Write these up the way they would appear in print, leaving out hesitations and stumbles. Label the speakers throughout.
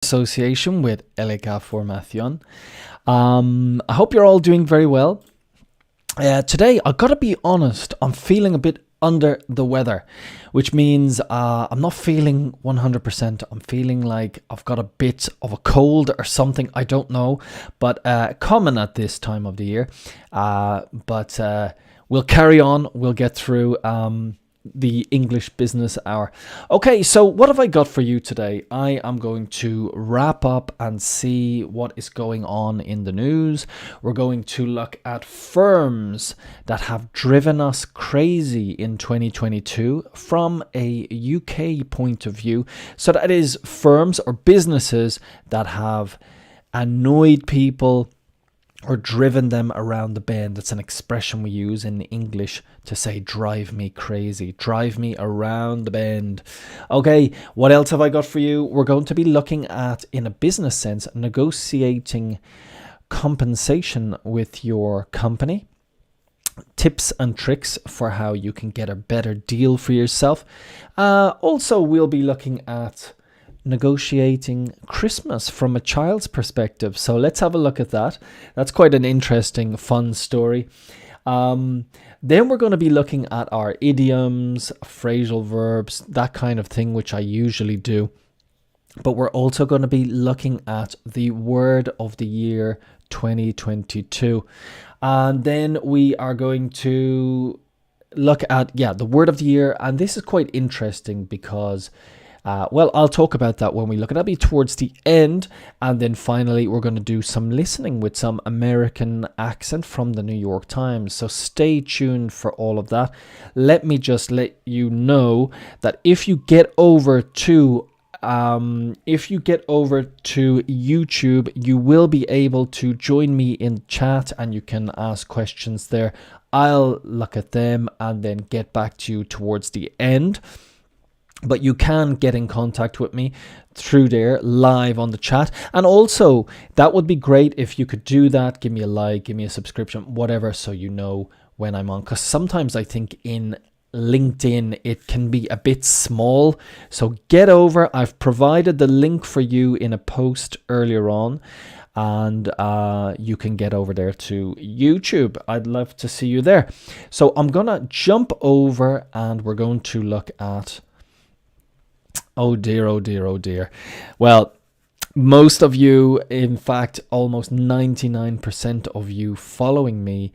Speaker 1: association with LK Formación. I hope you're all doing very well. Today, I gotta be honest, I'm feeling a bit under the weather, which means I'm not feeling 100%. I'm feeling like I've got a bit of a cold or something, I don't know, but common at this time of the year. But we'll carry on, we'll get through the English business hour. Okay, so what have I got for you today? I am going to wrap up and see what is going on in the news. We're going to look at firms that have driven us crazy in 2022 from a UK point of view. So that is firms or businesses that have annoyed people or driven them around the bend. That's an expression we use in English to say drive me crazy, drive me around the bend. Okay, what else have I got for you? We're going to be looking at, in a business sense, negotiating compensation with your company. Tips and tricks for how you can get a better deal for yourself. Also, we'll be looking at negotiating Christmas from a child's perspective. So let's have a look at that. That's quite an interesting, fun story. Then we're going to be looking at our idioms, phrasal verbs, that kind of thing, which I usually do. But we're also going to be looking at the word of the year 2022. And then we are going to look at, the word of the year. And this is quite interesting because I'll talk about that when we look at it. That'll be towards the end. And then finally, we're going to do some listening with some American accent from the New York Times. So stay tuned for all of that. Let me just let you know that if you get over to YouTube, you will be able to join me in chat and you can ask questions there. I'll look at them and then get back to you towards the end. But you can get in contact with me through there live on the chat. And also, that would be great if you could do that. Give me a like, give me a subscription, whatever, so you know when I'm on. Because sometimes I think in LinkedIn, it can be a bit small. So get over. I've provided the link for you in a post earlier on. And you can get over there to YouTube. I'd love to see you there. So I'm going to jump over and we're going to look at... Oh dear, oh dear, oh dear. Well, most of you, in fact, almost 99% of you following me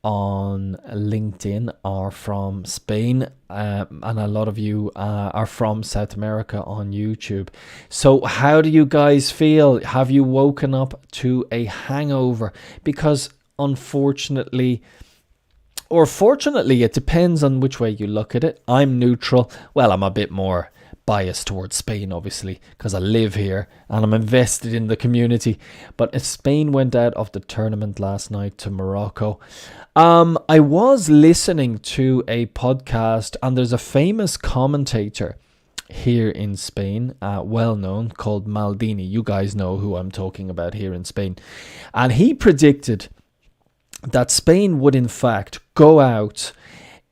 Speaker 1: on LinkedIn are from Spain, and a lot of you are from South America on YouTube. So how do you guys feel? Have you woken up to a hangover? Because unfortunately, or fortunately, it depends on which way you look at it. I'm neutral. Well, I'm a bit more biased towards Spain, obviously, because I live here and I'm invested in the community. But if Spain went out of the tournament last night to Morocco, I was listening to a podcast, and there's a famous commentator here in Spain, well known, called Maldini. You guys know who I'm talking about here in Spain. And he predicted that Spain would in fact go out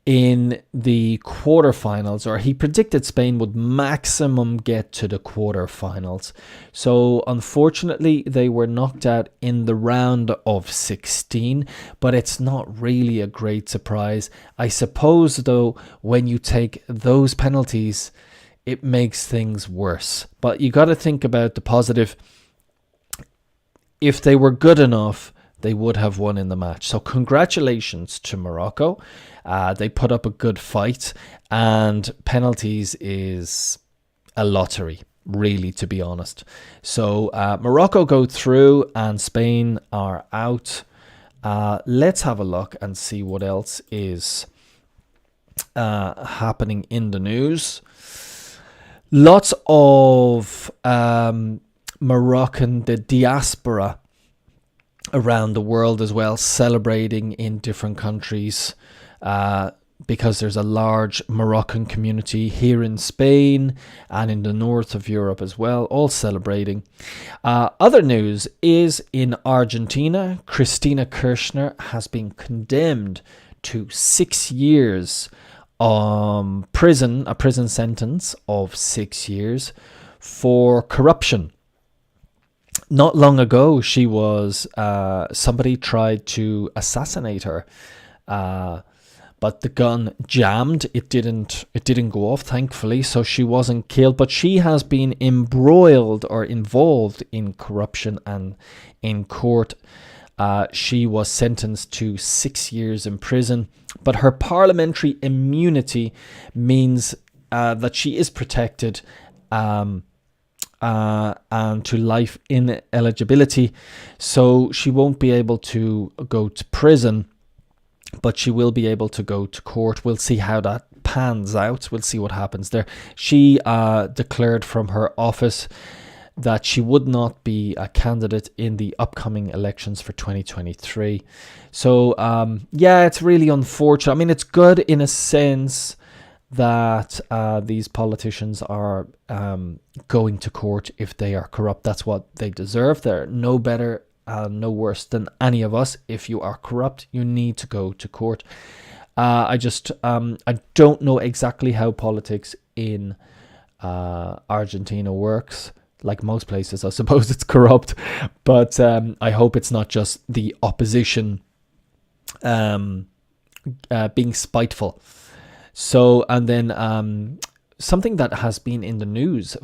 Speaker 1: in the quarterfinals, or he predicted Spain would maximum get to the quarterfinals. So unfortunately, they were knocked out in the round of 16, but it's not really a great surprise. I suppose, though, when you take those penalties, it makes things worse. But you got to think about the positive. If they were good enough, they would have won in the match. So congratulations to Morocco. They put up a good fight, and penalties is a lottery, really, to be honest. So Morocco go through and Spain are out. Let's have a look and see what else is happening in the news. Lots of Moroccan, the diaspora around the world as well, celebrating in different countries, because there's a large Moroccan community here in Spain and in the north of Europe as well, all celebrating. Other news is in Argentina, Cristina Kirchner has been condemned to 6 years a prison sentence of 6 years for corruption. Not long ago, she was somebody tried to assassinate her, uh, but the gun jammed. It didn't go off, thankfully, so she wasn't killed. But she has been embroiled or involved in corruption and in court. She was sentenced to 6 years in prison, but her parliamentary immunity means that she is protected. And to life ineligibility, so she won't be able to go to prison, but she will be able to go to court. We'll see how that pans out. We'll see what happens there. She declared from her office that she would not be a candidate in the upcoming elections for 2023. So yeah, it's really unfortunate. I mean, it's good in a sense that these politicians are going to court if they are corrupt. That's what they deserve. They're no better, no worse than any of us. If you are corrupt, you need to go to court. I don't know exactly how politics in Argentina works. Like most places, I suppose it's corrupt, but I hope it's not just the opposition being spiteful. So, and then something that has been in the news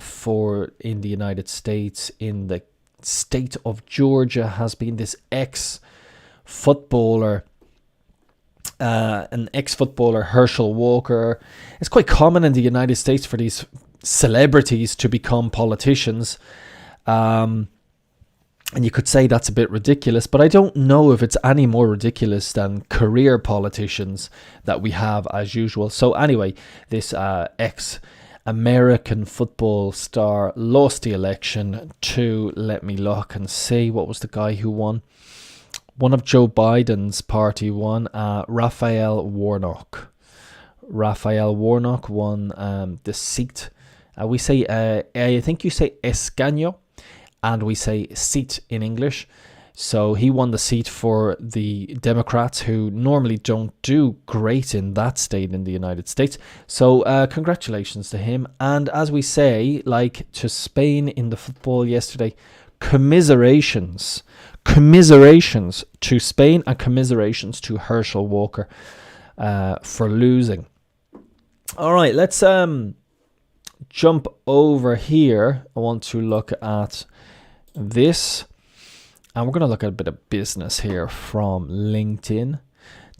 Speaker 1: in the United States, in the state of Georgia, has been this ex-footballer, Herschel Walker. It's quite common in the United States for these celebrities to become politicians. And you could say that's a bit ridiculous, but I don't know if it's any more ridiculous than career politicians that we have as usual. So anyway, this ex-American football star lost the election to, let me look and see, what was the guy who won? One of Joe Biden's party won, Raphael Warnock. Raphael Warnock won the seat. We say, I think you say escaño, and we say seat in English. So he won the seat for the Democrats, who normally don't do great in that state in the United States. So congratulations to him. And as we say, like to Spain in the football yesterday, commiserations to Spain, and commiserations to Herschel Walker for losing. All right, let's jump over here. I want to look at this, and we're going to look at a bit of business here from LinkedIn.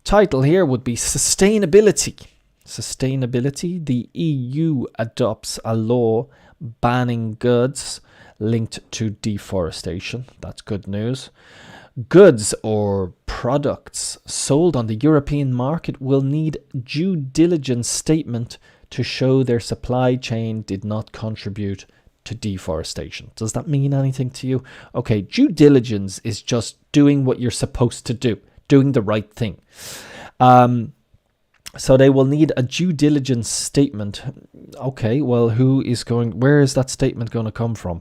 Speaker 1: Title here would be Sustainability. The EU adopts a law banning goods linked to deforestation. That's good news. Goods or products sold on the European market will need due diligence statement to show their supply chain did not contribute to deforestation. Does that mean anything to you? Okay, due diligence is just doing what you're supposed to do, doing the right thing. So they will need a due diligence statement. Okay, well, where is that statement going to come from?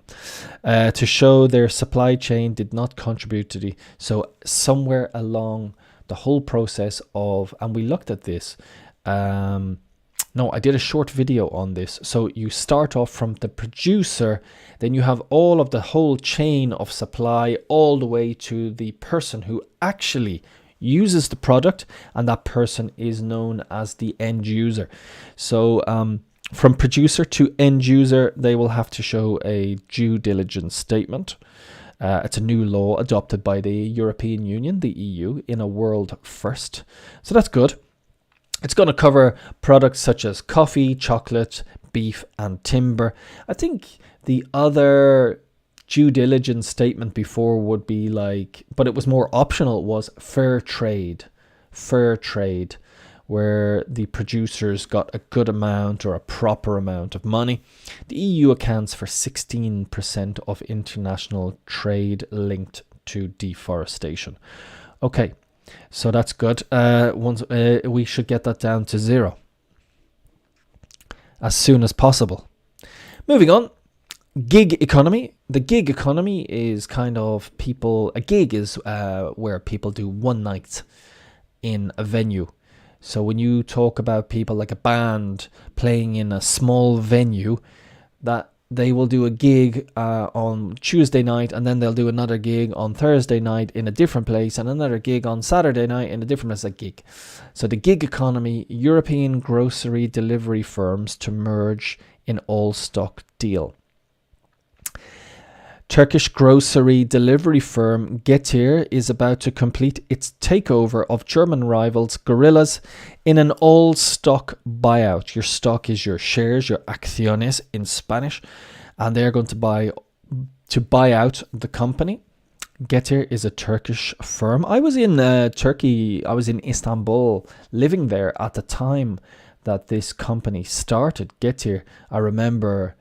Speaker 1: To show their supply chain did not contribute to so somewhere along the whole process of, and we looked at this, no, I did a short video on this. So you start off from the producer, then you have all of the whole chain of supply all the way to the person who actually uses the product, and that person is known as the end user. So from producer to end user, they will have to show a due diligence statement. It's a new law adopted by the European Union, the EU, in a world first. So that's good. It's going to cover products such as coffee, chocolate, beef, and timber. I think the other due diligence statement before would be like, but it was more optional, was fair trade, where the producers got a good amount or a proper amount of money. The EU accounts for 16% of international trade linked to deforestation. Okay. So that's good. We should get that down to 0 as soon as possible. Moving on, gig economy. The gig economy is kind of a gig is where people do one night in a venue. So when you talk about people like a band playing in a small venue, that they will do a gig on Tuesday night, and then they'll do another gig on Thursday night in a different place, and another gig on Saturday night in a different place. A gig. So the gig economy, European grocery delivery firms to merge in all-stock deal. Turkish grocery delivery firm Getir is about to complete its takeover of German rivals Gorillas in an all-stock buyout. Your stock is your shares, your acciones in Spanish, and they're going to buy out the company. Getir is a Turkish firm. I was in Turkey. I was in Istanbul, living there at the time that this company started. Getir. I remember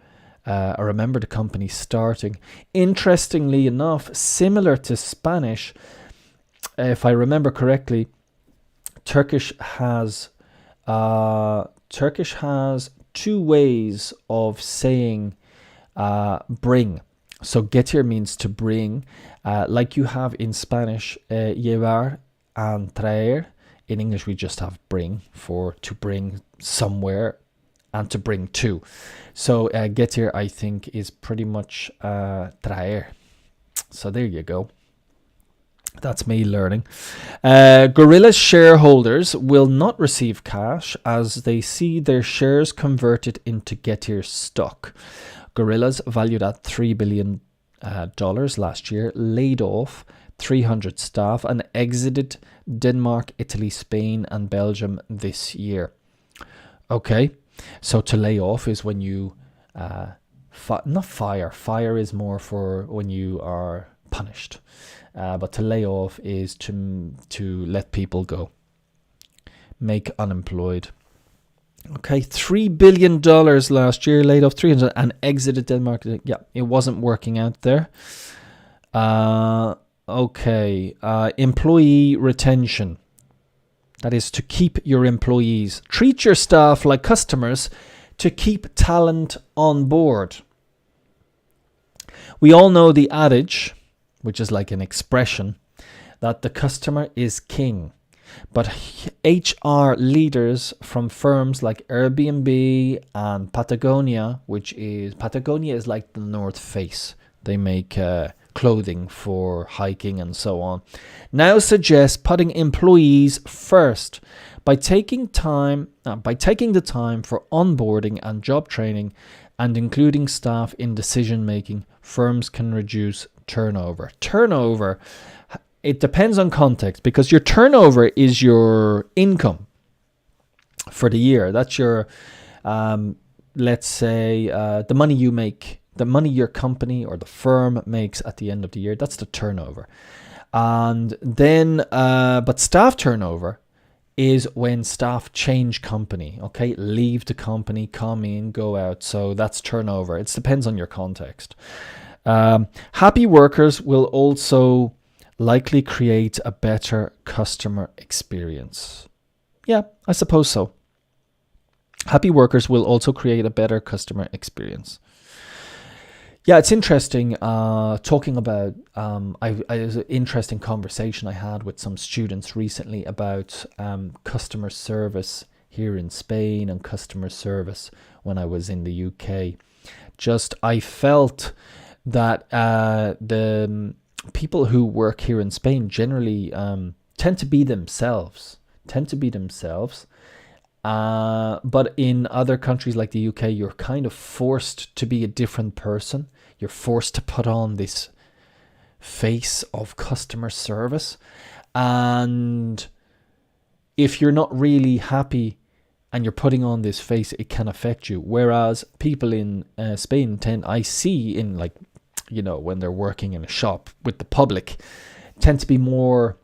Speaker 1: the company starting. Interestingly enough, similar to Spanish, if I remember correctly, Turkish has two ways of saying bring. So getir means to bring, like you have in Spanish, llevar and traer. In English, we just have bring for to bring somewhere and to bring to. So getir, I think, is pretty much traer. So there you go. That's me learning. Gorilla's shareholders will not receive cash as they see their shares converted into Getir stock. Gorillas, valued at $3 billion last year, laid off 300 staff and exited Denmark, Italy, Spain, and Belgium this year. Okay, so to lay off is when you not fire. Fire is more for when you are punished. But to lay off is to let people go, make unemployed. Okay, $3 billion last year, laid off 300 and exited Denmark. Yeah, it wasn't working out there. Okay, employee retention. That is to keep your employees. Treat your staff like customers to keep talent on board. We all know the adage, which is like an expression, that the customer is king. But HR leaders from firms like Airbnb and Patagonia, Patagonia is like the North Face. They make clothing for hiking and so on. Now suggest putting employees first by taking the time for onboarding and job training and including staff in decision making. Firms can reduce turnover. Turnover, it depends on context, because your turnover is your income for the year. That's your, let's say, the money you make, the money your company or the firm makes at the end of the year. That's the turnover. And then, but staff turnover is when staff change company, okay? Leave the company, come in, go out. So that's turnover. It depends on your context. Happy workers will also likely create a better customer experience. Yeah, I suppose so. Happy workers will also create a better customer experience. Yeah, it's interesting talking about, it was an interesting conversation I had with some students recently about customer service here in Spain and customer service when I was in the UK. I felt that the people who work here in Spain generally tend to be themselves. But in other countries like the UK, you're kind of forced to be a different person. You're forced to put on this face of customer service. And if you're not really happy and you're putting on this face, it can affect you. Whereas people in Spain I see in, like, you know, when they're working in a shop with the public, tend to be more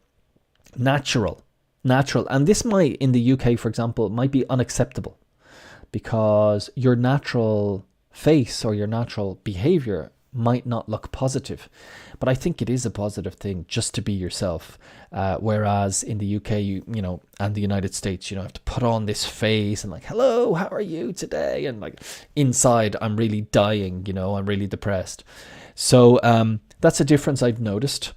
Speaker 1: natural. And this might, in the UK, for example, might be unacceptable because your natural face or your natural behavior might not look positive. But I think it is a positive thing just to be yourself. Whereas in the UK, you know, and the United States, you know, have to put on this face and like, hello, how are you today? And like inside, I'm really dying, you know, I'm really depressed. So that's a difference I've noticed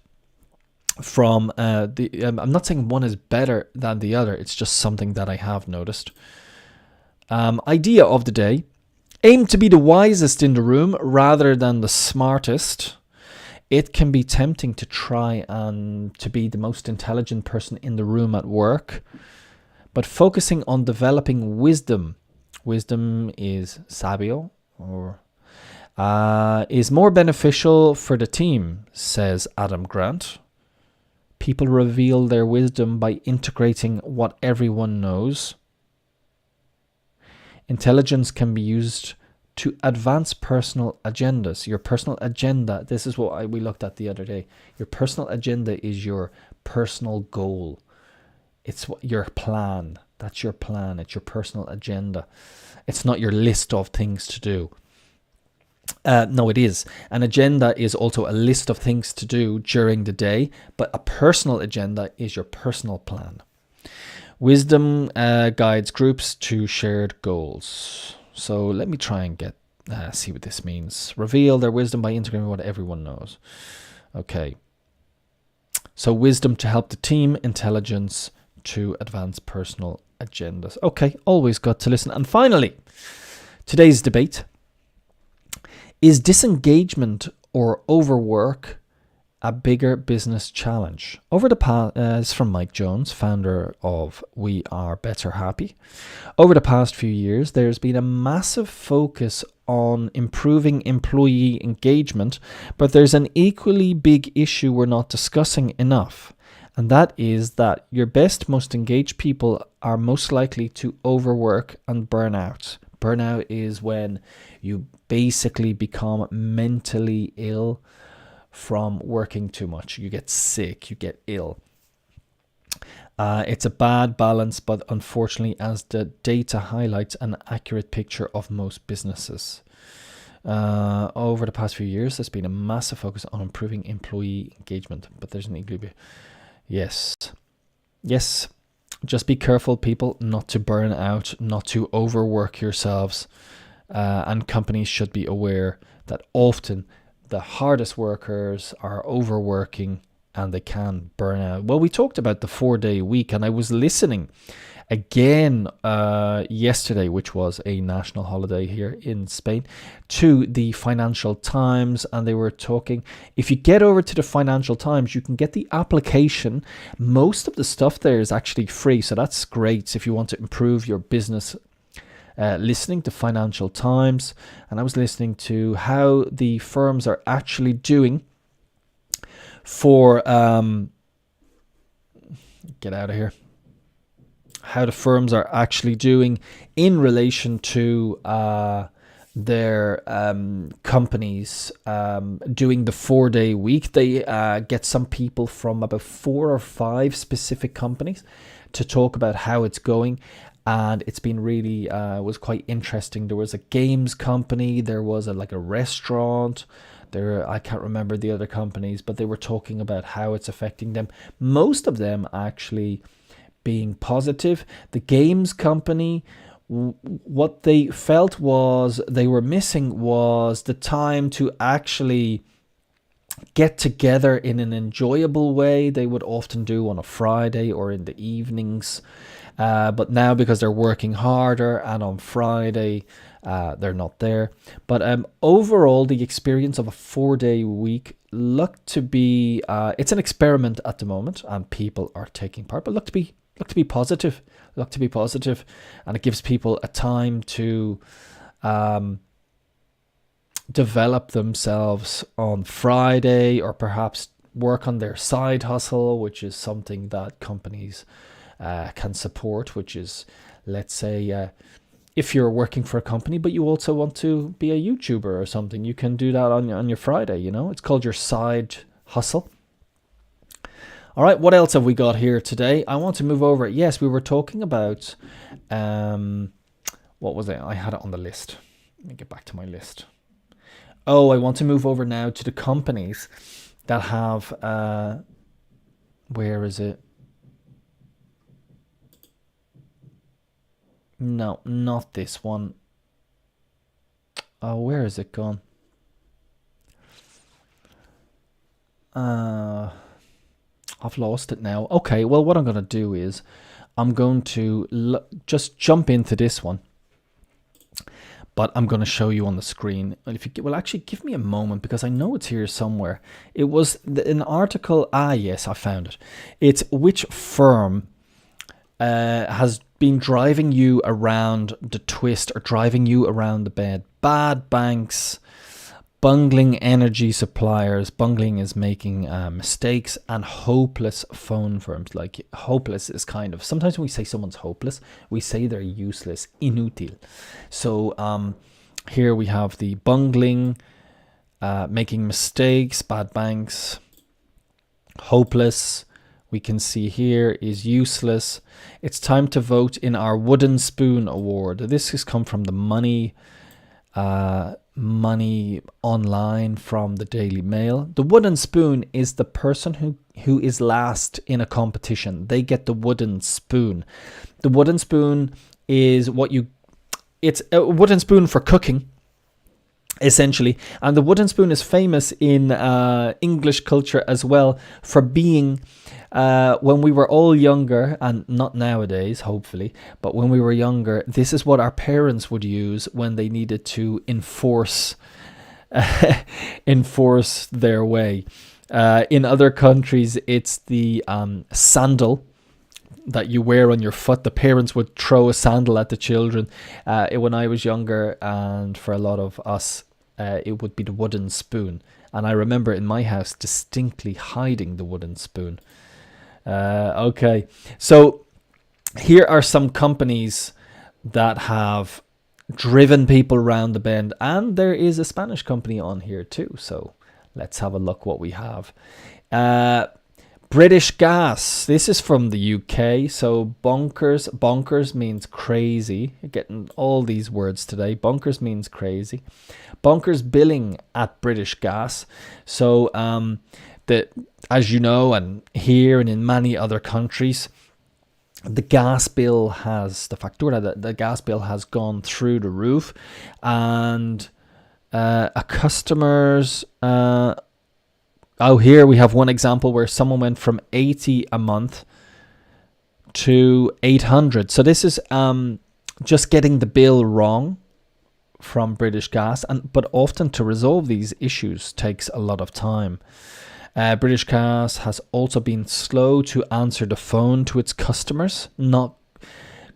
Speaker 1: from I'm not saying one is better than the other. It's just something that I have noticed. Idea of the day: Aim to be the wisest in the room rather than the smartest. It can be tempting to try and to be the most intelligent person in the room at work, but focusing on developing wisdom is sabio, or is more beneficial for the team, says Adam Grant. People reveal their wisdom by integrating what everyone knows. Intelligence can be used to advance personal agendas. Your personal agenda, this is what we looked at the other day. Your personal agenda is your personal goal. It's your plan. That's your plan. It's your personal agenda. It's not your list of things to do. No, it is. An agenda is also a list of things to do during the day, but a personal agenda is your personal plan. Wisdom guides groups to shared goals. So let me try and see what this means. Reveal their wisdom by integrating what everyone knows. Okay. So wisdom to help the team, intelligence to advance personal agendas. Okay, always got to listen. And finally, today's debate. Is disengagement or overwork a bigger business challenge? Over the past, it's from Mike Jones, founder of We Are Better Happy. Over the past few years, there's been a massive focus on improving employee engagement, but there's an equally big issue we're not discussing enough. And that is that your best, most engaged people are most likely to overwork and burn out. Burnout is when you basically become mentally ill from working too much. You get sick, you get ill. It's a bad balance, but unfortunately, as the data highlights, an accurate picture of most businesses. Over the past few years, there's been a massive focus on improving employee engagement, but there's an equilibrium. Yes. Just be careful, people, not to burn out, not to overwork yourselves. And companies should be aware that often the hardest workers are overworking and they can burn out. Well, we talked about the 4-day week, and I was listening again yesterday, which was a national holiday here in Spain, to the Financial Times, and they were talking, if you get over to the Financial Times, you can get the application. Most of the stuff there is actually free, so that's great if you want to improve your business. Listening to Financial Times, and I was listening to how the firms are actually doing for get out of here. How the firms are actually doing in relation to their companies doing the 4-day week. They get some people from about 4 or 5 specific companies to talk about how it's going. And it's been really was quite interesting. There was a games company, there was a restaurant, I can't remember the other companies, but they were talking about how it's affecting them. Most of them actually being positive. The games company, what they felt was they were missing was the time to actually get together in an enjoyable way. They would often do on a Friday or in the evenings. But now, because they're working harder and on Friday, they're not there. But overall, the experience of a 4-day week looked to be, it's an experiment at the moment and people are taking part, but look to be positive. And it gives people a time to develop themselves on Friday, or perhaps work on their side hustle, which is something that companies can support, which is, let's say, if you're working for a company but you also want to be a YouTuber or something, you can do that on your Friday. It's called your side hustle. All right, what else have we got here today? I want to move over. Yes, we were talking about what was it? I had it on the list. Let me get back to my list. I want to move over now to the companies that have where is it? No, not this one. Where is it gone? I've lost it now. Okay, well, what I'm going to do is I'm going to just jump into this one. but I'm going to show you on the screen. If you well, actually, give me a moment because I know it's here somewhere. It was an article. Ah, yes, I found it. It's which firm has been driving you around the twist or driving you around the bed. Bad banks, bungling energy suppliers. Bungling is making mistakes, and hopeless phone firms. Like, hopeless is kind of, sometimes when we say someone's hopeless, we say they're useless, inútil. So here we have the bungling, making mistakes, bad banks, hopeless. We can see here is useless. It's time to vote in our Wooden Spoon Award. This has come from the Money Online from the Daily Mail. The Wooden Spoon is the person who is last in a competition. They get the wooden spoon. The wooden spoon is it's a wooden spoon for cooking, essentially. And the wooden spoon is famous in English culture as well for being, when we were all younger, and not nowadays, hopefully, but when we were younger, this is what our parents would use when they needed to enforce their way. In other countries, it's the sandal that you wear on your foot. The parents would throw a sandal at the children. When I was younger, and for a lot of us, it would be the wooden spoon. And I remember in my house distinctly hiding the wooden spoon. Okay, so here are some companies that have driven people around the bend, and there is a Spanish company on here too. So let's have a look what we have. British Gas. This is from the UK. So bonkers means crazy. You're getting all these words today. Bonkers means crazy. Bonkers billing at British Gas. So as you know, and here and in many other countries, the gas bill has, the factura, the gas bill has gone through the roof, and a customer's, here we have one example where someone went from 80 a month to 800. So this is just getting the bill wrong from British Gas, but often to resolve these issues takes a lot of time. British Gas has also been slow to answer the phone to its customers,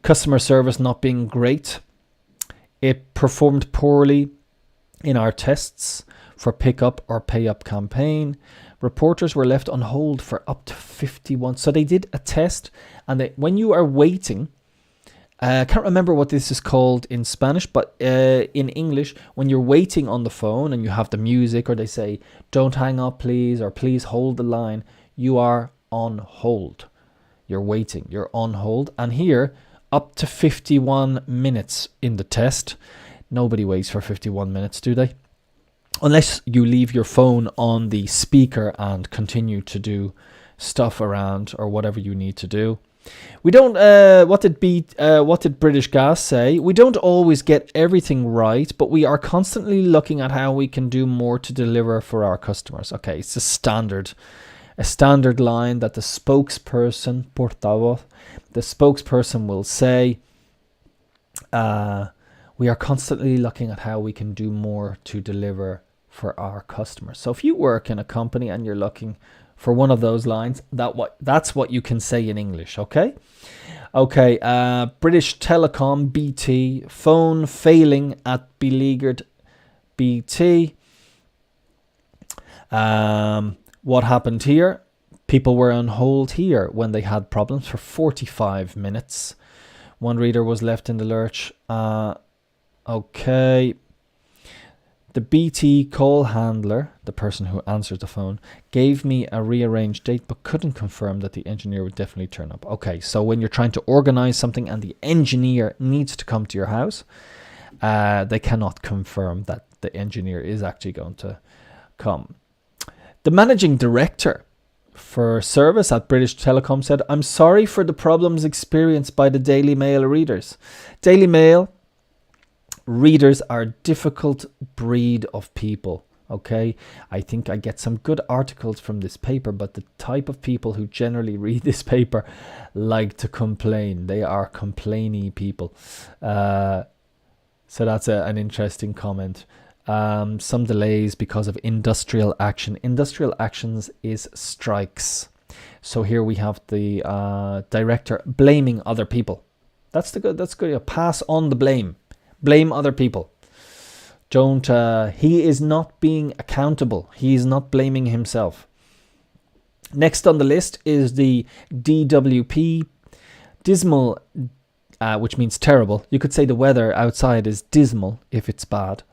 Speaker 1: customer service not being great. It performed poorly in our tests for pick up or pay up campaign. Reporters were left on hold for up to 51. So they did a test, and when you are waiting, I can't remember what this is called in Spanish, but in English, when you're waiting on the phone and you have the music, or they say, don't hang up, please, or please hold the line, you are on hold. You're waiting, you're on hold. And here, up to 51 minutes in the test. Nobody waits for 51 minutes, do they? Unless you leave your phone on the speaker and continue to do stuff around or whatever you need to do. We don't, what did British Gas say? We don't always get everything right, but we are constantly looking at how we can do more to deliver for our customers. Okay, it's a standard line that the spokesperson, portavoz, the spokesperson will say, we are constantly looking at how we can do more to deliver for our customers. So if you work in a company and you're looking for one of those lines, that's what you can say in English. Okay. British Telecom, BT, phone failing at beleaguered BT. What happened here? People were on hold here when they had problems for 45 minutes. One reader was left in the lurch. Okay. The BT call handler, the person who answered the phone, gave me a rearranged date but couldn't confirm that the engineer would definitely turn up. Okay, so when you're trying to organize something and the engineer needs to come to your house, they cannot confirm that the engineer is actually going to come. The managing director for service at British Telecom said, I'm sorry for the problems experienced by the Daily Mail readers. Daily Mail readers are a difficult breed of people. Okay, I think I get some good articles from this paper, but the type of people who generally read this paper like to complain. They are complainy people. So that's an interesting comment. Some delays because of industrial action. Industrial actions is strikes. So here we have the director blaming other people. That's good. Yeah, pass on the blame. Blame other people. Don't. He is not being accountable. He is not blaming himself. Next on the list is the DWP, dismal, which means terrible. You could say the weather outside is dismal if it's bad.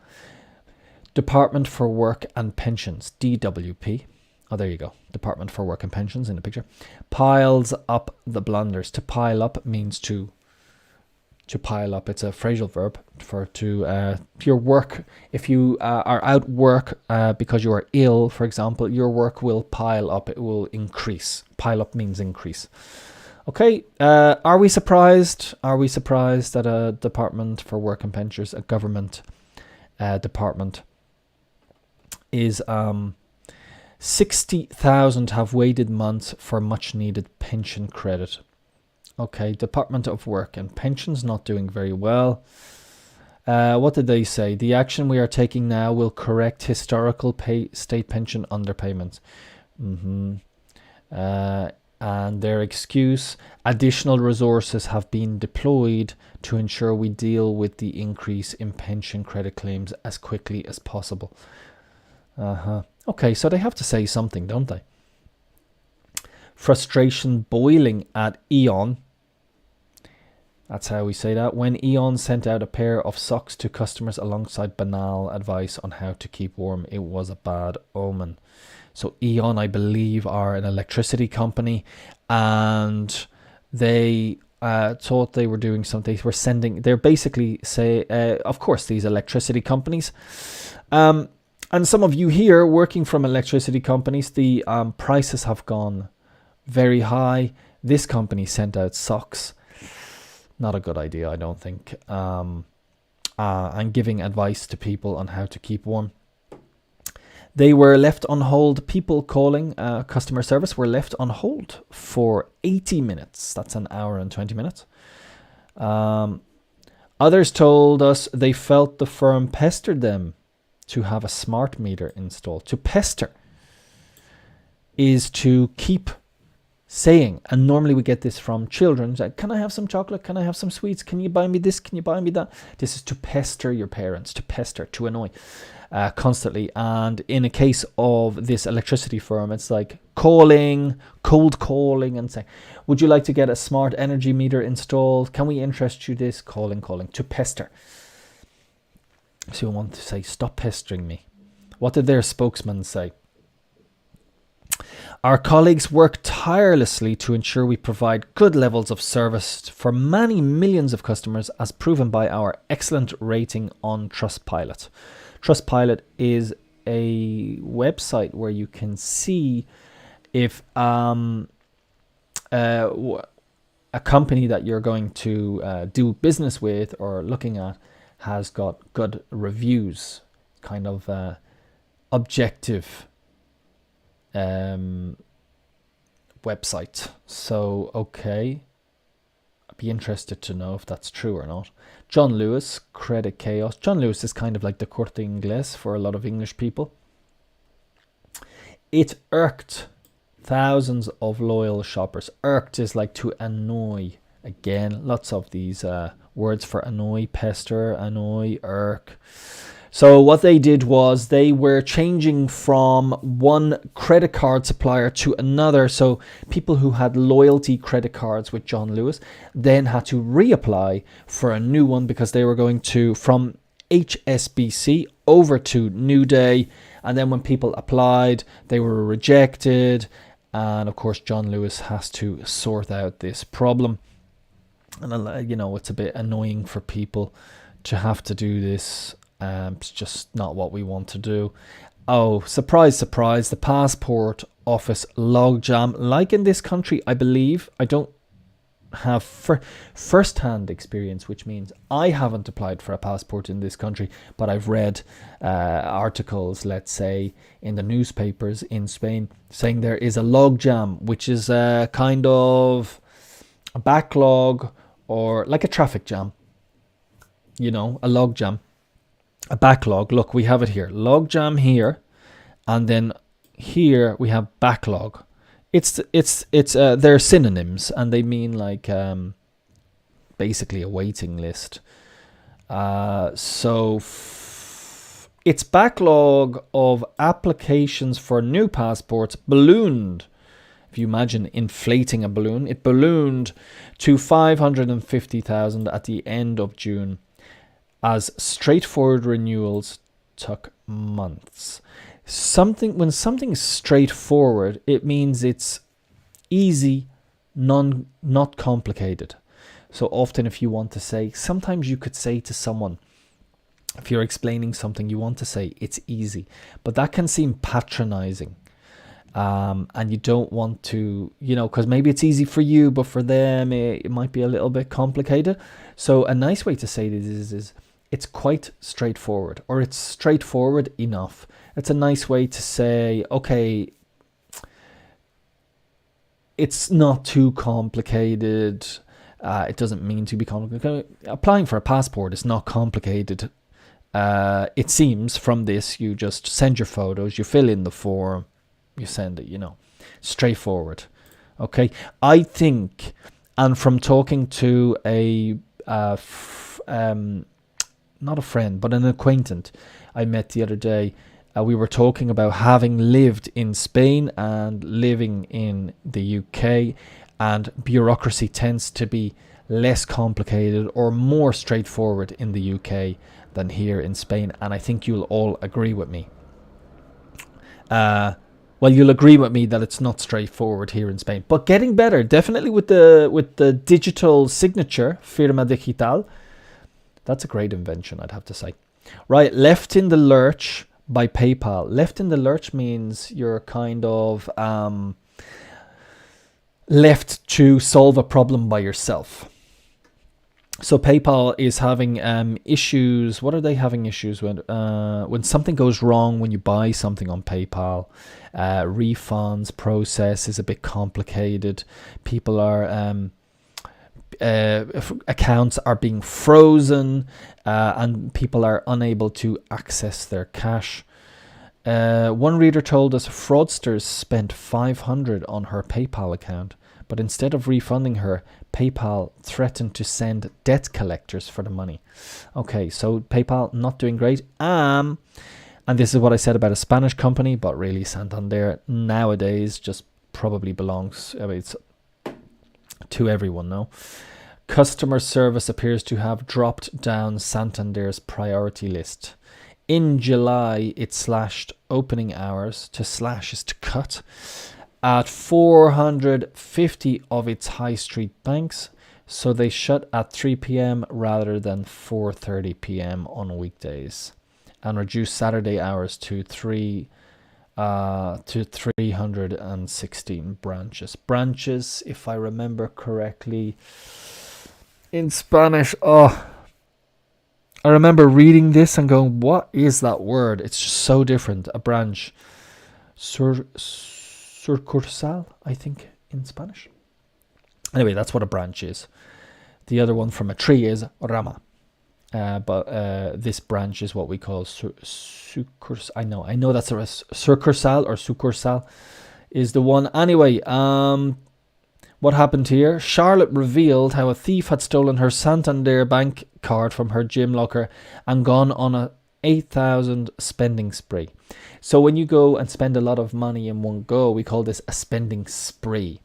Speaker 1: Department for Work and Pensions, DWP. Oh, there you go. Department for Work and Pensions in the picture. Piles up the blunders. To pile up means to pile up. It's a phrasal verb for your work. If you are out work because you are ill, for example, your work will pile up. It will increase. Pile up means increase. Okay. Are we surprised? Are we surprised that a Department for Work and Pensions, a government department, is 60,000 have waited months for much needed pension credit? Okay, Department of Work and Pensions not doing very well. What did they say? The action we are taking now will correct historical state pension underpayments. And their excuse, additional resources have been deployed to ensure we deal with the increase in pension credit claims as quickly as possible. Okay, so they have to say something, don't they? Frustration boiling at Eon. That's how we say that. When Eon sent out a pair of socks to customers alongside banal advice on how to keep warm, it was a bad omen. So Eon, I believe, are an electricity company, and they thought they were doing something. They're basically of course, these electricity companies. And some of you here working from electricity companies, the prices have gone very high. This company sent out socks. Not a good idea, I don't think. And giving advice to people on how to keep warm. They were left on hold. People calling customer service were left on hold for 80 minutes. That's an hour and 20 minutes. Others told us they felt the firm pestered them to have a smart meter installed. To pester is to keep saying, and normally we get this from children, like, can I have some chocolate? Can I have some sweets? Can you buy me this? Can you buy me that? This is to pester your parents, to pester, to annoy constantly. And in a case of this electricity firm, it's like cold calling and saying, would you like to get a smart energy meter installed? Can we interest you this? Calling, to pester. So you want to say, stop pestering me. What did their spokesman say? Our colleagues work tirelessly to ensure we provide good levels of service for many millions of customers, as proven by our excellent rating on Trustpilot. Trustpilot is a website where you can see if a company that you're going to do business with or looking at has got good reviews, kind of objective website. So, okay, I'd be interested to know if that's true or not. John Lewis, Credit Chaos. John Lewis is kind of like the Corte Inglés for a lot of English people. It irked thousands of loyal shoppers. Irked is like to annoy. Again, lots of these words for annoy: pester, annoy, irk. So what they did was they were changing from one credit card supplier to another. So people who had loyalty credit cards with John Lewis then had to reapply for a new one, because they were going to from HSBC over to New Day. And then when people applied, they were rejected. And of course, John Lewis has to sort out this problem. And, you know, it's a bit annoying for people to have to do this. It's just not what we want to do. Oh, surprise, surprise. The passport office logjam. Like in this country, I believe. I don't have first-hand experience, which means I haven't applied for a passport in this country, but I've read articles, let's say, in the newspapers in Spain saying there is a logjam, which is a kind of a backlog or like a traffic jam. you know, a logjam, a backlog. Look, we have it here. Logjam here, and then here we have backlog. They're synonyms, and they mean like basically a waiting list. Its backlog of applications for new passports ballooned. If you imagine inflating a balloon, it ballooned to 550,000 at the end of June, as straightforward renewals took months. When something is straightforward, it means it's easy, not complicated. So often if you want to say, sometimes you could say to someone, if you're explaining something, you want to say it's easy, but that can seem patronizing. And you don't want to, you know, because maybe it's easy for you, but for them it might be a little bit complicated. So a nice way to say this is it's quite straightforward, or it's straightforward enough. It's a nice way to say, okay, it's not too complicated. It doesn't mean to be complicated. Applying for a passport is not complicated. It seems from this, you just send your photos, you fill in the form, you send it, you know, straightforward. Okay, I think, and from talking to not a friend, but an acquaintance I met the other day, we were talking about having lived in Spain and living in the UK, and bureaucracy tends to be less complicated or more straightforward in the UK than here in Spain, and I think you'll all agree with me. Well, you'll agree with me that it's not straightforward here in Spain, but getting better, definitely with the digital signature, firma digital. That's a great invention, I'd have to say. Right, left in the lurch by PayPal. Left in the lurch means you're kind of left to solve a problem by yourself. So PayPal is having issues. What are they having issues with? When something goes wrong when you buy something on PayPal, refunds process is a bit complicated. People are accounts are being frozen, and people are unable to access their cash. One reader told us fraudsters spent $500 on her PayPal account, but instead of refunding her, PayPal threatened to send debt collectors for the money. Okay, so PayPal not doing great. And this is what I said about a Spanish company, but really Santander nowadays just probably belongs, I mean, it's to everyone now. Customer service appears to have dropped down Santander's priority list. In July, it slashed opening hours. To slash is to cut. At 450 of its high street banks, so they shut at 3 p.m. rather than 4:30 p.m. on weekdays, and reduced Saturday hours to 316 branches. Branches, if I remember correctly, in Spanish. Oh, I remember reading this and going, "What is that word?" It's just so different. A branch, sucursal, I think, in Spanish. Anyway, that's what a branch is. The other one from a tree is rama. But this branch is what we call sucursal. I know that's a sucursal, or sucursal is the one. Anyway, what happened here? Charlotte revealed how a thief had stolen her Santander bank card from her gym locker and gone on a 8,000 spending spree. So when you go and spend a lot of money in one go, we call this a spending spree.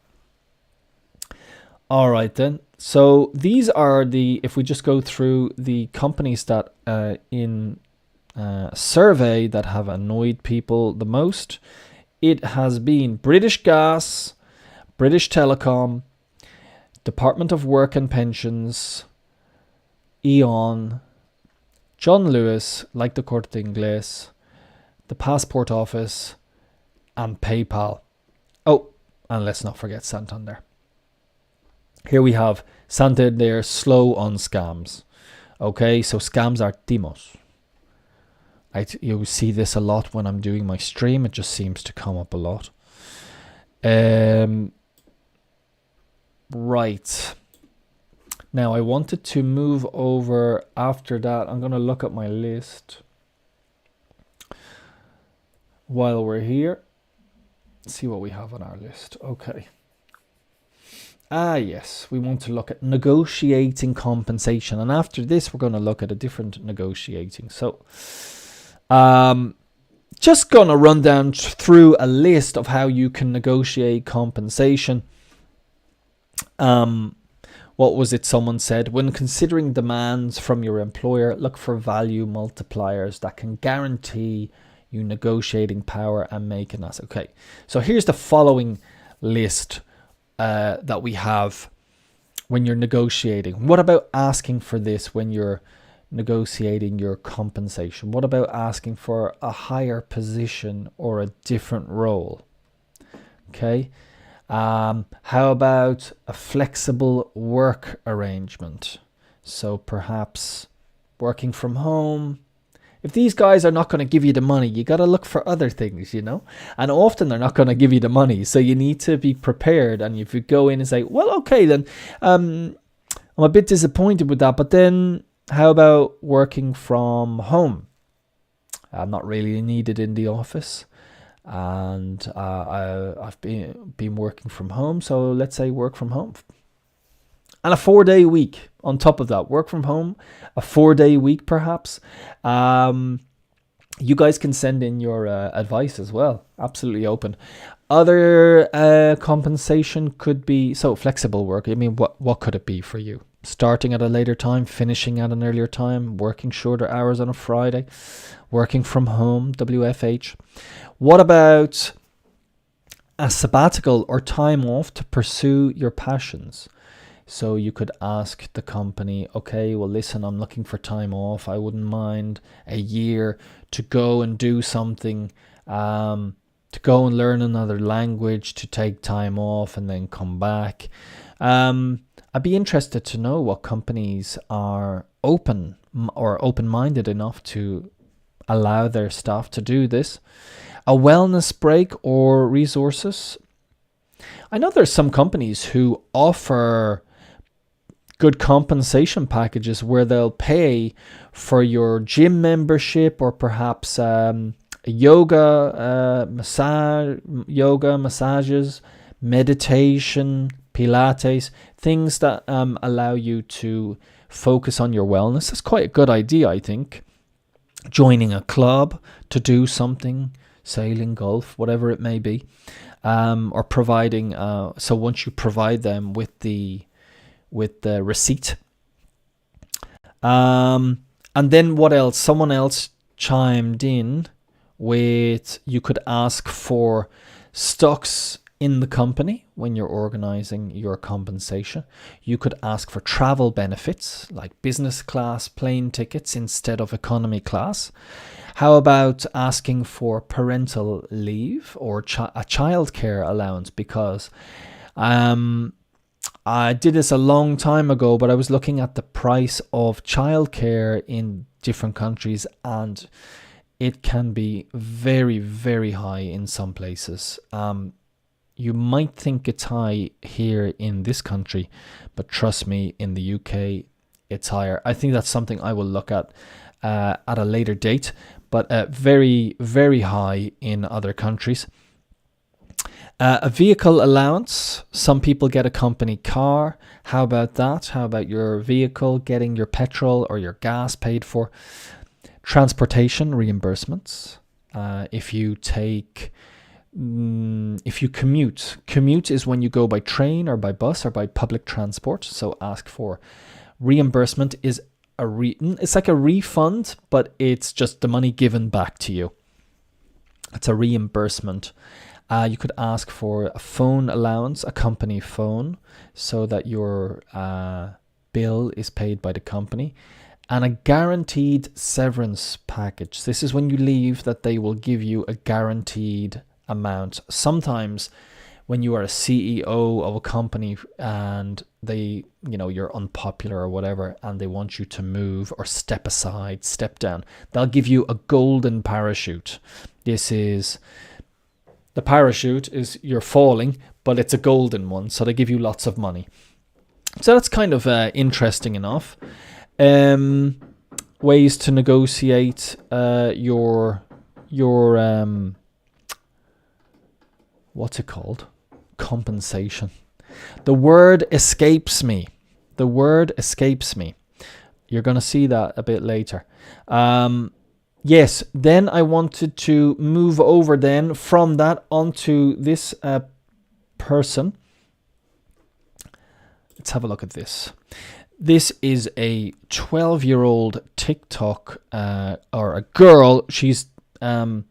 Speaker 1: All right then. So these are if we just go through the companies that in survey that have annoyed people the most, it has been British Gas, British Telecom, Department of Work and Pensions, Eon, John Lewis, like the Corte Inglés, the Passport Office, and PayPal. Oh, and let's not forget Santander. Here we have Santander slow on scams. Okay, so scams are timos. You see this a lot when I'm doing my stream. It just seems to come up a lot. Right. Now I wanted to move over after that. I'm going to look at my list while we're here. See what we have on our list. Okay. Yes, we want to look at negotiating compensation. And after this, we're going to look at a different negotiating. So, just going to run down through a list of how you can negotiate compensation. What was it someone said? When considering demands from your employer, look for value multipliers that can guarantee you negotiating power and make an ask. Okay, so here's the following list that we have when you're negotiating. What about asking for this when you're negotiating your compensation? What about asking for a higher position or a different role? Okay. How about a flexible work arrangement? So perhaps working from home. If these guys are not going to give you the money, you got to look for other things, you know? And often they're not going to give you the money. So you need to be prepared. And if you go in and say, well, okay, then I'm a bit disappointed with that. But then how about working from home? I'm not really needed in the office. And I've been working from home. So let's say work from home. And a 4-day week on top of that. Work from home, a 4-day week perhaps. You guys can send in your advice as well. Absolutely open. Other compensation could be, so flexible work. I mean, what could it be for you? Starting at a later time, finishing at an earlier time, working shorter hours on a Friday, working from home, WFH. What about a sabbatical or time off to pursue your passions? So you could ask the company, okay, well, listen, I'm looking for time off. I wouldn't mind a year to go and do something, to go and learn another language, to take time off and then come back. I'd be interested to know what companies are open or open-minded enough to allow their staff to do this. A wellness break or resources. I know there's some companies who offer good compensation packages where they'll pay for your gym membership or perhaps yoga massages, meditation, Pilates, things that allow you to focus on your wellness. That's quite a good idea, I think. Joining a club to do something, sailing, golf, whatever it may be, or providing. So once you provide them with the receipt, and then what else? Someone else chimed in with, you could ask for stocks in the company when you're organizing your compensation. You could ask for travel benefits like business class plane tickets instead of economy class. How about asking for parental leave or a childcare allowance? Because I did this a long time ago, but I was looking at the price of childcare in different countries, and it can be very, very high in some places. You might think it's high here in this country, but trust me, in the UK, it's higher. I think that's something I will look at a later date, but very, very high in other countries. A vehicle allowance. Some people get a company car. How about that? How about your vehicle getting your petrol or your gas paid for? Transportation reimbursements. If you commute is when you go by train or by bus or by public transport. So ask for reimbursement. Is it's like a refund, but it's just the money given back to you. It's a reimbursement. You could ask for a phone allowance, a company phone, so that your bill is paid by the company. And a guaranteed severance package. This is when you leave that they will give you a guaranteed amount. Sometimes when you are a CEO of a company and they, you're unpopular or whatever, and they want you to move or step aside, step down, they'll give you a golden parachute. The parachute is you're falling, but it's a golden one, so they give you lots of money. So that's kind of interesting enough. Ways to negotiate your what's it called? Compensation. The word escapes me. The word escapes me. You're going to see that a bit later. Yes, then I wanted to move over then from that onto this person. Let's have a look at this. This is a 12-year-old TikTok or a girl. She's there's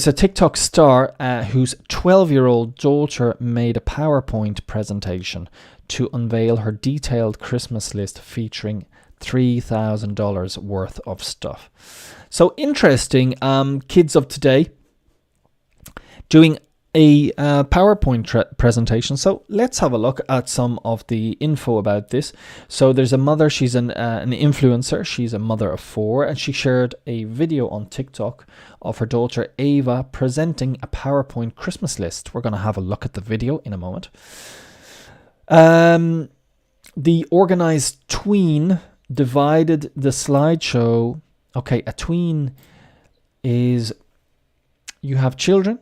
Speaker 1: a TikTok star whose 12-year-old daughter made a PowerPoint presentation to unveil her detailed Christmas list featuring $3,000 worth of stuff. So interesting. Kids of today doing a PowerPoint presentation. So let's have a look at some of the info about this. So there's a mother. She's an influencer. She's a mother of 4, and she shared a video on TikTok of her daughter Ava presenting a PowerPoint Christmas list. We're going to have a look at the video in a moment. The organized tween divided the slideshow. Okay, a tween is you have children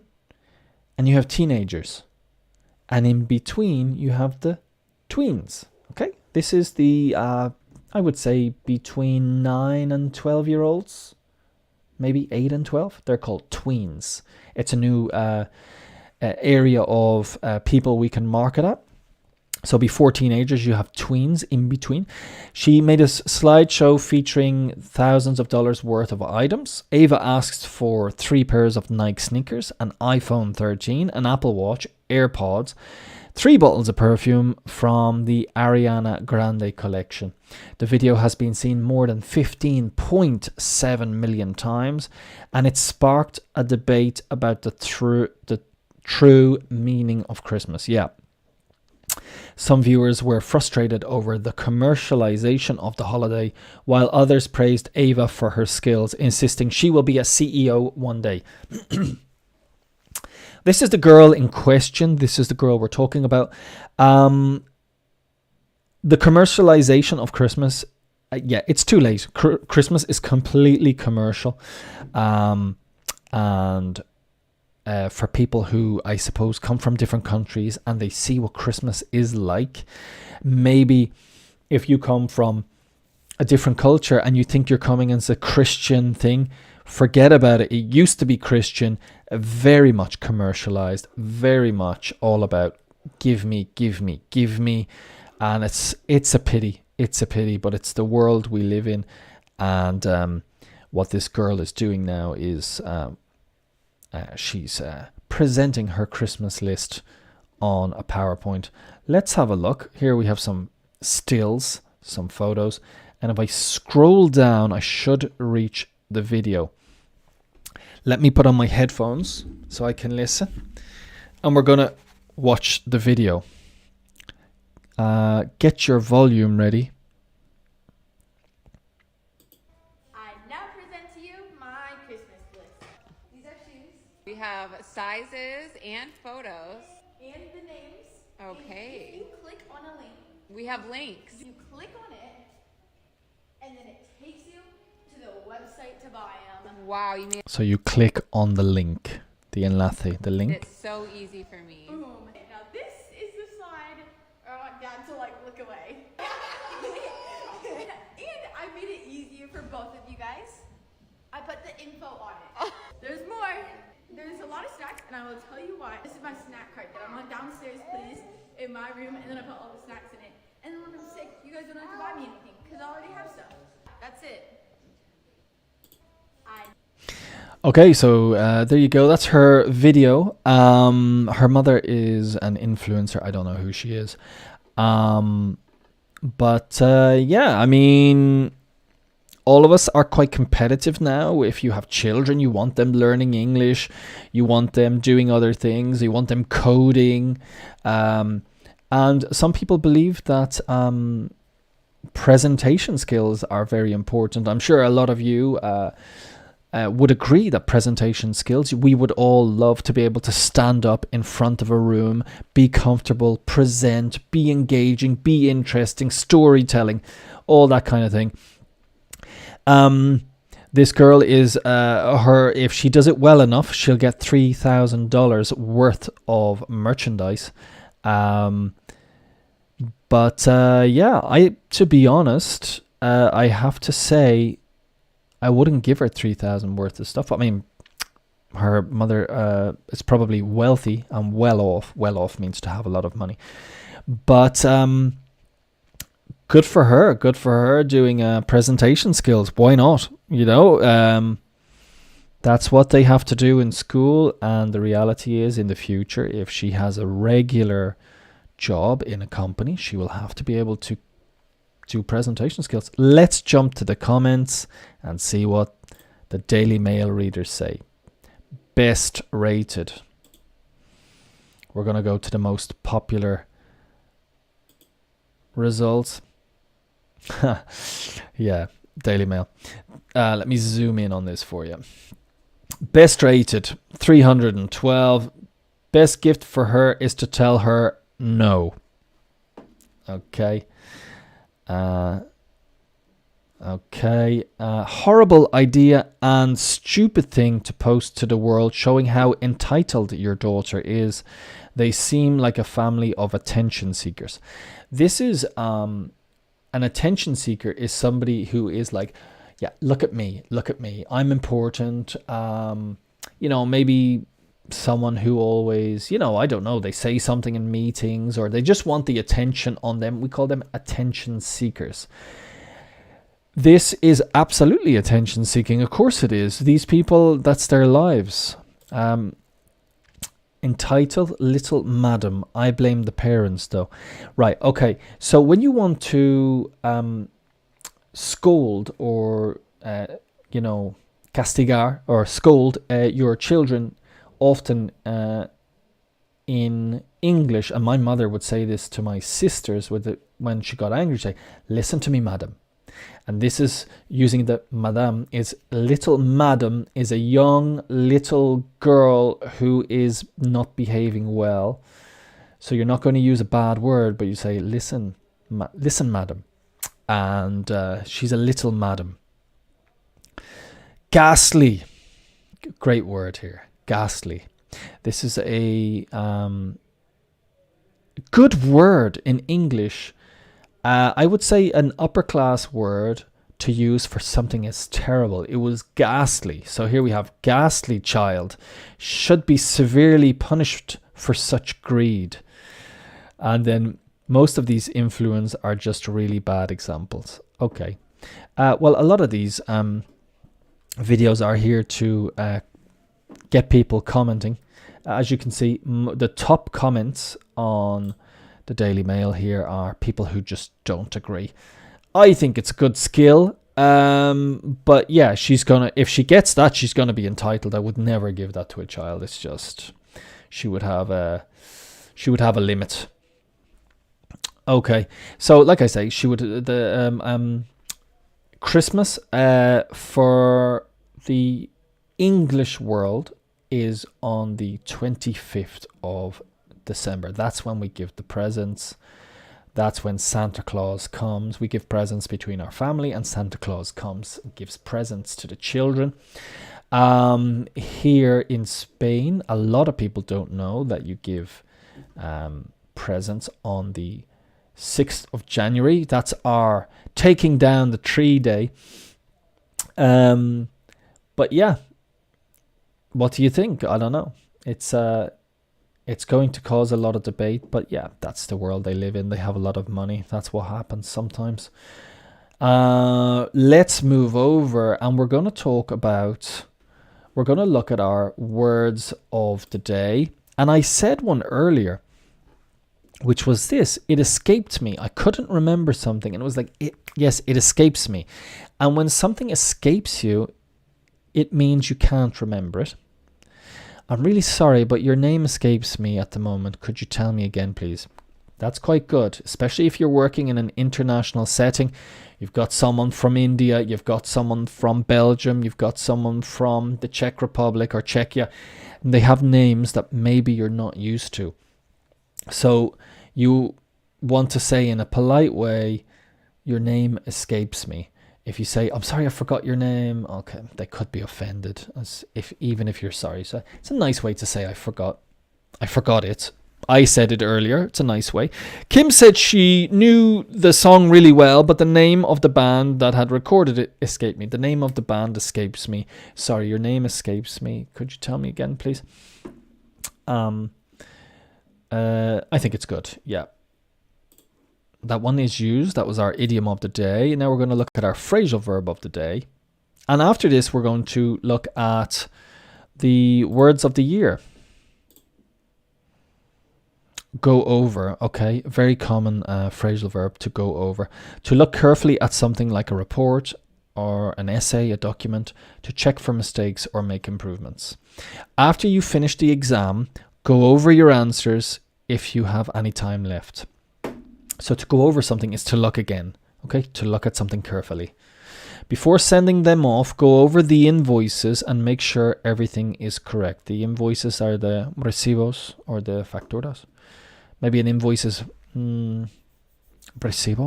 Speaker 1: and you have teenagers, and in between you have the tweens. Okay, this is the I would say between 9 and 12-year-olds, maybe 8 and 12. They're called tweens. It's a new area of people we can market at. So before teenagers, you have tweens in between. She made a slideshow featuring thousands of dollars worth of items. Ava asked for 3 pairs of Nike sneakers, an iPhone 13, an Apple Watch, AirPods, 3 bottles of perfume from the Ariana Grande collection. The video has been seen more than 15.7 million times, and it sparked a debate about the true meaning of Christmas. Yeah. Some viewers were frustrated over the commercialization of the holiday, while others praised Ava for her skills, insisting she will be a CEO one day. This is the girl in question. This is the girl we're talking about. The commercialization of Christmas, yeah, it's too late. Christmas is completely commercial. And for people who, I suppose, come from different countries and they see what Christmas is like. Maybe if you come from a different culture and you think you're coming as a Christian thing, forget about it. It used to be Christian, very much commercialized, very much all about give me, give me, give me. And it's a pity. It's a pity, but it's the world we live in. And what this girl is doing now is she's presenting her Christmas list on a PowerPoint. Let's have a look. Here we have some stills, some photos. And if I scroll down, I should reach the video. Let me put on my headphones so I can listen. And we're going to watch the video. Get your volume ready.
Speaker 2: We have sizes and photos.
Speaker 3: And the names.
Speaker 2: Okay.
Speaker 3: And if you click on a link.
Speaker 2: We have links.
Speaker 3: You click on it, and then it takes you to the website to buy them.
Speaker 2: Wow, you made
Speaker 1: So you click on the link, the enlace, the link.
Speaker 2: it so easy for me.
Speaker 3: Boom. Now this is the slide I want Dad to look away. And I made it easier for both of you guys. I put the info on it. There's more. There's a lot of snacks, and I will tell you why. This is my snack cart that I'm on downstairs, please, in my room, and then I put all the snacks in it. And then when I'm sick, you guys don't have to buy me anything, because I already have stuff. That's it.
Speaker 1: Okay, so there you go. That's her video. Her mother is an influencer. I don't know who she is. But yeah, I mean, all of us are quite competitive now. If you have children, you want them learning English, you want them doing other things, you want them coding. And some people believe that presentation skills are very important. I'm sure a lot of you would agree that presentation skills, we would all love to be able to stand up in front of a room, be comfortable, present, be engaging, be interesting, storytelling, all that kind of thing. This girl is if she does it well enough, she'll get $3,000 worth of merchandise. But to be honest, I have to say, I wouldn't give her 3,000 worth of stuff. I mean, her mother is probably wealthy and well off. Well off means to have a lot of money. But good for her. Good for her doing presentation skills. Why not? That's what they have to do in school. And the reality is, in the future, if she has a regular job in a company, she will have to be able to do presentation skills. Let's jump to the comments and see what the Daily Mail readers say. Best rated. We're going to go to the most popular results. Yeah, Daily Mail. Let me zoom in on this for you. Best rated, 312. Best gift for her is to tell her no. Okay. Horrible idea and stupid thing to post to the world, showing how entitled your daughter is. They seem like a family of attention seekers. This is an attention seeker is somebody who is like, yeah, look at me, I'm important. Maybe someone who always, I don't know, they say something in meetings, or they just want the attention on them. We call them attention seekers. This is absolutely attention seeking. Of course it is. These people, that's their lives. Entitled little madam. I blame the parents though. Right, okay. So when you want to scold or, castigar or scold your children, often in English, and my mother would say this to my sisters when she got angry, say, listen to me, madam. And this is using the madam, is little madam is a young little girl who is not behaving well. So you're not going to use a bad word, but you say, listen, madam. And she's a little madam. Ghastly. Great word here. Ghastly. This is a good word in English. I would say an upper class word to use for something as terrible. It was ghastly. So here we have ghastly child. Should be severely punished for such greed. And then most of these influence are just really bad examples. Okay. Well, a lot of these videos are here to get people commenting. As you can see, the top comments on the Daily Mail here are people who just don't agree. I think it's a good skill, but yeah, if she gets that, she's gonna be entitled. I would never give that to a child. It's just she would have a limit. Okay, so like I say, she would the Christmas for the English world is on the 25th of December. That's when we give the presents. That's when Santa Claus comes. We give presents between our family, and Santa Claus comes and gives presents to the children. Here in Spain, a lot of people don't know that you give presents on the 6th of January. That's our taking down the tree day. But yeah, what do you think? I don't know. It's going to cause a lot of debate, but yeah, that's the world they live in. They have a lot of money. That's what happens sometimes. Let's move over, and we're going to look at our words of the day. And I said one earlier, which was this: it escaped me. I couldn't remember something, and it was like, yes, it escapes me. And when something escapes you, it means you can't remember it. I'm really sorry, but your name escapes me at the moment. Could you tell me again, please? That's quite good, especially if you're working in an international setting. You've got someone from India, you've got someone from Belgium, you've got someone from the Czech Republic or Czechia, and they have names that maybe you're not used to. So you want to say in a polite way, your name escapes me. If you say, I'm sorry, I forgot your name, okay, they could be offended, even if you're sorry. So it's a nice way to say, I forgot it. I said it earlier. It's a nice way. Kim said she knew the song really well, but the name of the band that had recorded it escaped me. The name of the band escapes me. Sorry, your name escapes me. Could you tell me again, please? I think it's good. Yeah. That one is used. That was our idiom of the day. Now we're going to look at our phrasal verb of the day. And after this, we're going to look at the words of the year. Go over, okay, very common phrasal verb, to go over. To look carefully at something like a report or an essay, a document, to check for mistakes or make improvements. After you finish the exam, go over your answers if you have any time left. So to go over something is to look again, okay, to look at something carefully. Before sending them off, go over the invoices and make sure everything is correct. The invoices are the recibos or the facturas. Maybe an invoice is recibo,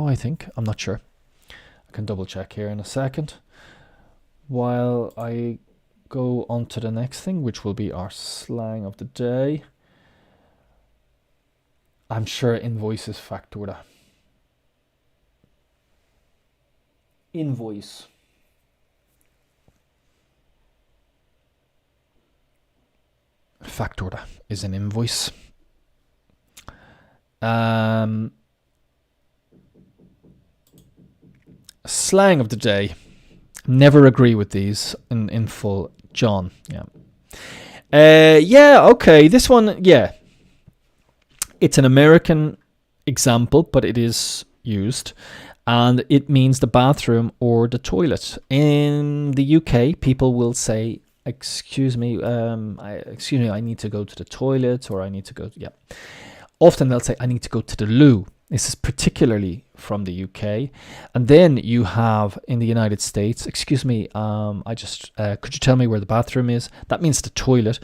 Speaker 1: I think. I'm not sure. I can double check here in a second. While I go on to the next thing, which will be our slang of the day. I'm sure invoice is factura. Invoice. Factura is an invoice. Slang of the day. Never agree with these in full. John. Yeah, okay. This one, yeah. It's an American example, but it is used. And it means the bathroom or the toilet. In the UK, people will say, excuse me, I need to go to the toilet, or I need to go, Often they'll say, I need to go to the loo. This is particularly from the UK. And then you have in the United States, excuse me, could you tell me where the bathroom is? That means the toilet.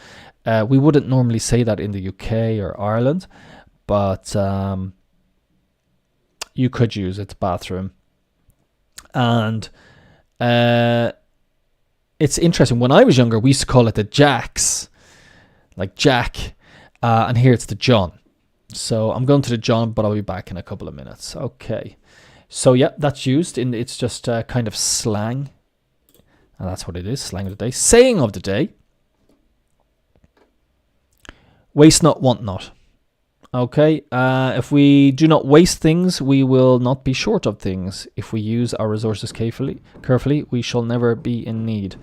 Speaker 1: We wouldn't normally say that in the UK or Ireland, but you could use it, bathroom. And it's interesting. When I was younger, we used to call it the jacks, like Jack. And here it's the John. So I'm going to the John, but I'll be back in a couple of minutes. Okay. So yeah, that's used in, it's just kind of slang. And that's what it is, slang of the day. Saying of the day. Waste not, want not. Okay. If we do not waste things, we will not be short of things. If we use our resources carefully, we shall never be in need.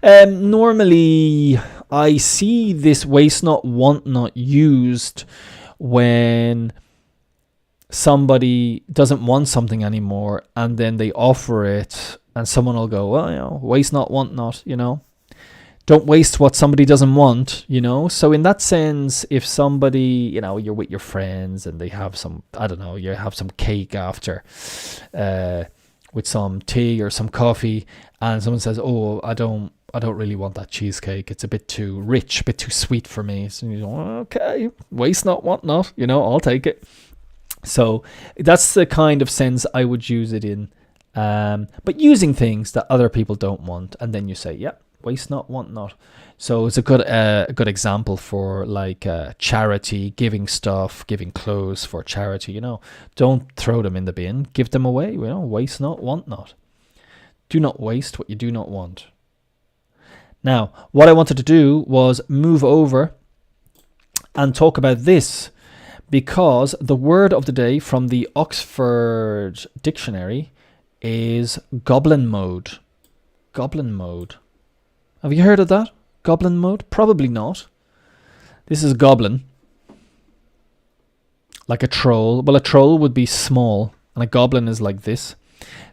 Speaker 1: Normally, I see this waste not, want not used when somebody doesn't want something anymore and then they offer it and someone will go, well, waste not, want not, Don't waste what somebody doesn't want, So in that sense, if somebody, you're with your friends and they have some, you have some cake after with some tea or some coffee, and someone says, oh, I don't really want that cheesecake. It's a bit too rich, a bit too sweet for me. So you go, okay, waste not, want not, I'll take it. So that's the kind of sense I would use it in. But using things that other people don't want, and then you say, waste not, want not. So it's a good example for like charity, giving stuff, giving clothes for charity, Don't throw them in the bin, give them away, waste not, want not. Do not waste what you do not want. Now, what I wanted to do was move over and talk about this, because the word of the day from the Oxford Dictionary is goblin mode. Goblin mode. Have you heard of that? Goblin mode? Probably not. This is goblin. Like a troll. Well, a troll would be small, and a goblin is like this.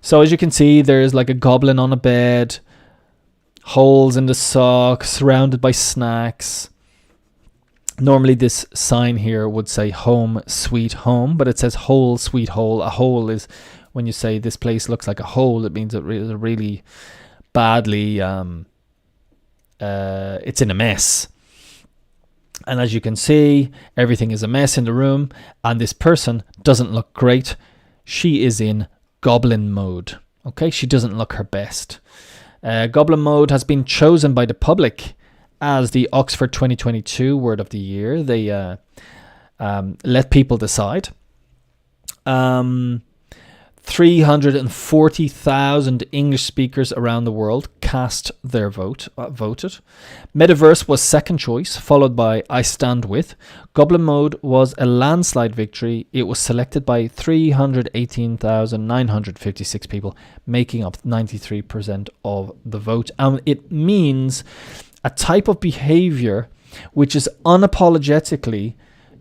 Speaker 1: So as you can see, there's like a goblin on a bed, holes in the sock, surrounded by snacks. Normally this sign here would say home sweet home, but it says hole sweet hole. A hole is when you say this place looks like a hole, it means it really badly, it's in a mess. And as you can see, everything is a mess in the room, and this person doesn't look great. She is in goblin mode. Okay, she doesn't look her best. Goblin mode has been chosen by the public as the Oxford 2022 word of the year. They let people decide. 340,000 English speakers around the world cast their voted. Metaverse was second choice, followed by I Stand With. Goblin Mode was a landslide victory. It was selected by 318,956 people, making up 93% of the vote. And it means a type of behavior which is unapologetically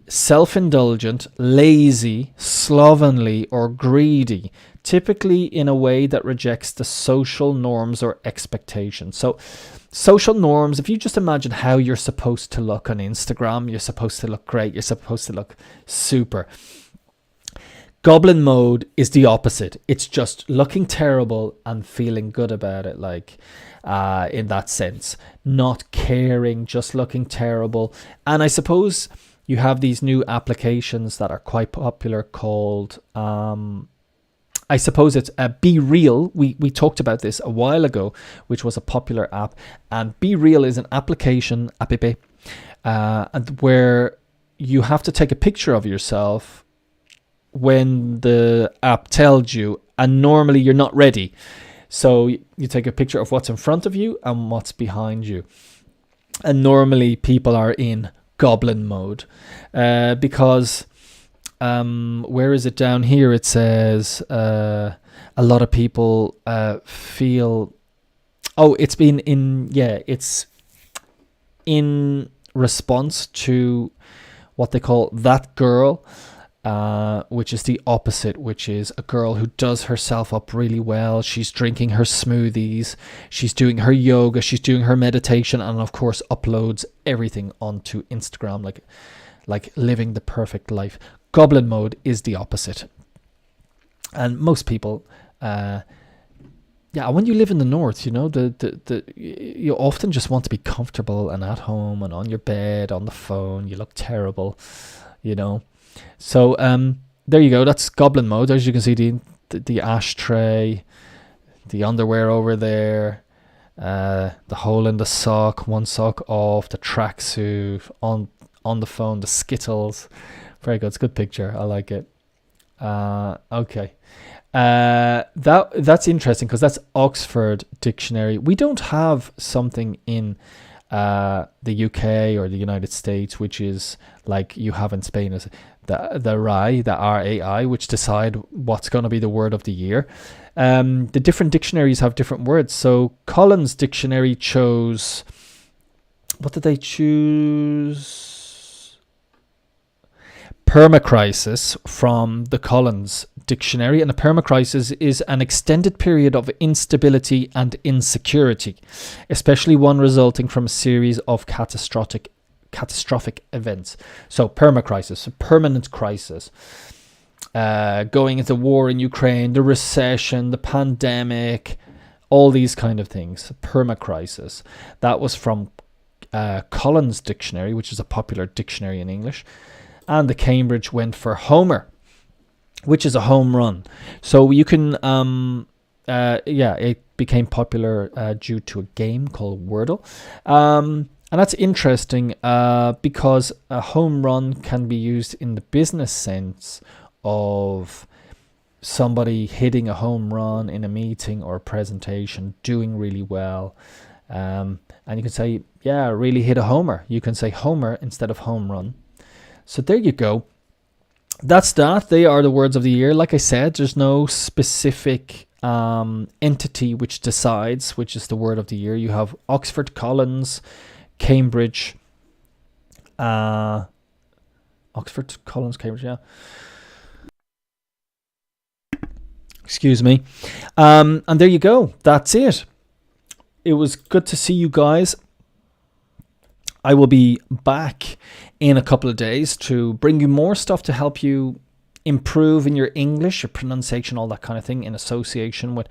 Speaker 1: self-indulgent, lazy, slovenly, or greedy, typically in a way that rejects the social norms or expectations. So social norms, if you just imagine how you're supposed to look on Instagram, you're supposed to look great, you're supposed to look super. Goblin mode is the opposite. It's just looking terrible and feeling good about it, like in that sense, not caring, just looking terrible. And I suppose you have these new applications that are quite popular called, I suppose it's Be Real. We talked about this a while ago, which was a popular app. And Be Real is an application, app, and where you have to take a picture of yourself when the app tells you, and normally you're not ready. So you take a picture of what's in front of you and what's behind you. And normally people are in goblin mode because where is it down here? It says a lot of people feel, it's been it's in response to what they call that girl, which is the opposite, which is a girl who does herself up really well. She's drinking her smoothies, she's doing her yoga, she's doing her meditation, and of course uploads everything onto Instagram, like living the perfect life. Goblin mode is the opposite. And most people, when you live in the north, you know, you often just want to be comfortable and at home and on your bed, on the phone. You look terrible, you know. So there you go. That's goblin mode. As you can see, the ashtray, the underwear over there, the hole in the sock, one sock off, the tracksuit on the phone, the Skittles. Very good. It's a good picture. I like it. Okay. That's interesting because that's Oxford Dictionary. We don't have something in the UK or the United States which is like you have in Spain, is the RAI, which decide what's going to be the word of the year. The different dictionaries have different words. So Collins Dictionary chose, what did they choose? Permacrisis from the Collins Dictionary. And a permacrisis is an extended period of instability and insecurity, especially one resulting from a series of catastrophic events. So permacrisis, a permanent crisis, going into war in Ukraine, the recession, the pandemic, all these kind of things. Permacrisis. That was from Collins Dictionary, which is a popular dictionary in English. And the Cambridge went for Homer, which is a home run. So you can, it became popular due to a game called Wordle. And that's interesting because a home run can be used in the business sense of somebody hitting a home run in a meeting or a presentation, doing really well. And you can say, really hit a homer. You can say homer instead of home run. So there you go. That's that. They are the words of the year. Like I said, there's no specific entity which decides which is the word of the year. You have Oxford, Collins, Cambridge, Oxford, Collins, Cambridge, yeah. Excuse me. And there you go. That's it. It was good to see you guys. I will be back in a couple of days to bring you more stuff to help you improve in your English, your pronunciation, all that kind of thing in association with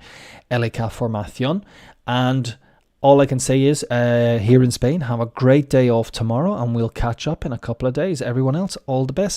Speaker 1: LK Formación. And all I can say is, here in Spain, have a great day off tomorrow, and we'll catch up in a couple of days. Everyone else, all the best.